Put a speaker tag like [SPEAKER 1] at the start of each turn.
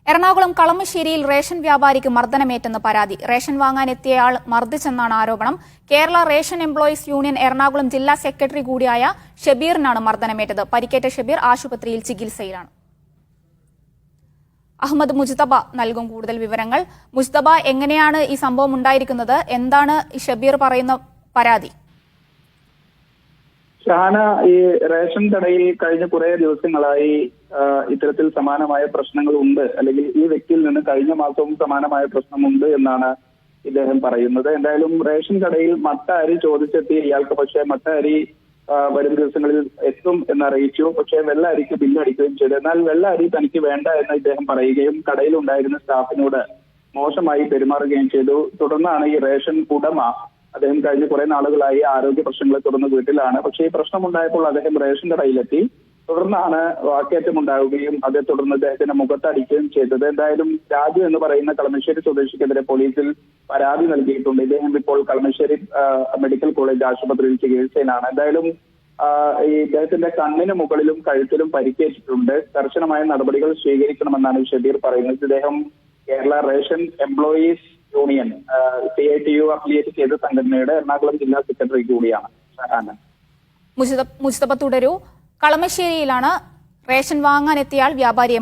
[SPEAKER 1] Ernakulam കളമശ്ശേരിയിൽ ration വ്യാപാരിക്ക് മർദ്ദനമേറ്റെന്ന് പരാതി. Ration വാങ്ങാനെത്തിയയാൾ മർദ്ദിച്ചെന്നാണ് ആരോപണം. Kerala ration employees union Ernakulam ജില്ലാ സെക്രട്ടറി കൂടിയായ ഷബീറിനാണ് മർദ്ദനമേറ്റത്. പരിക്കേറ്റ ഷബീർ ആശുപത്രിയിൽ ചികിത്സയിലാണ്. അഹമ്മദ് മുജ്തബ നൽകും കൂടുതൽ വിവരങ്ങൾ. മുജ്തബ, എങ്ങനെയാണ് ഈ സംഭവം ഉണ്ടായിരിക്കുന്നത്? എന്താണ് ഷബീർ പറയുന്ന പരാതി?
[SPEAKER 2] ഷാന, ഈ റേഷൻ കടയിൽ കഴിഞ്ഞ കുറെ ദിവസങ്ങളായി ഇത്തരത്തിൽ സമാനമായ പ്രശ്നങ്ങളുണ്ട്, അല്ലെങ്കിൽ ഈ വ്യക്തിയിൽ നിന്ന് കഴിഞ്ഞ മാസവും സമാനമായ പ്രശ്നമുണ്ട് എന്നാണ് ഇദ്ദേഹം പറയുന്നത്. എന്തായാലും റേഷൻ കടയിൽ മട്ട അരി ചോദിച്ചെത്തിയ ഇയാൾക്ക് പക്ഷേ മട്ട അരി വരും ദിവസങ്ങളിൽ എത്തും എന്നറിയിച്ചു. പക്ഷേ വെള്ള അരിക്ക് ബില്ലടിക്കുകയും ചെയ്തു. എന്നാൽ വെള്ള അരി തനിക്ക് വേണ്ട എന്ന് ഇദ്ദേഹം പറയുകയും കടയിൽ ഉണ്ടായിരുന്ന സ്റ്റാഫിനോട് മോശമായി പെരുമാറുകയും ചെയ്തു. തുടർന്നാണ് ഈ റേഷൻ ഉടമ, അദ്ദേഹം കഴിഞ്ഞ കുറെ നാളുകളായി ആരോഗ്യ പ്രശ്നങ്ങളെ തുടർന്ന് വീട്ടിലാണ്. പക്ഷേ ഈ പ്രശ്നമുണ്ടായപ്പോൾ അദ്ദേഹം റേഷൻ കടയിലെത്തി. തുടർന്നാണ് വാക്കേറ്റം ഉണ്ടാവുകയും അതേ തുടർന്ന് അദ്ദേഹത്തിന്റെ മുഖത്തടിക്കുകയും ചെയ്തത്. എന്തായാലും രാജു എന്ന് പറയുന്ന കളമശ്ശേരി സ്വദേശിക്കെതിരെ പോലീസിൽ പരാതി നൽകിയിട്ടുണ്ട്. ഇദ്ദേഹം ഇപ്പോൾ കളമശ്ശേരി മെഡിക്കൽ കോളേജ് ആശുപത്രിയിൽ ചികിത്സയിലാണ്. എന്തായാലും ഈ ഇദ്ദേഹത്തിന്റെ കണ്ണിന് മുകളിലും കഴുത്തിലും പരിക്കേറ്റിട്ടുണ്ട്. കർശനമായ നടപടികൾ സ്വീകരിക്കണമെന്നാണ് ഷബീർ പറയുന്നത്. ഇദ്ദേഹം Kerala ration employees union CITU affiliate ചെയ്ത സംഘടനയുടെ എറണാകുളം ജില്ലാ സെക്രട്ടറി കൂടിയാണ്.
[SPEAKER 1] മുജ്തബ തുടരൂ. കളമശ്ശേരിയിലാണ് റേഷൻ വാങ്ങാനെത്തിയാൽ വ്യാപാരിയെ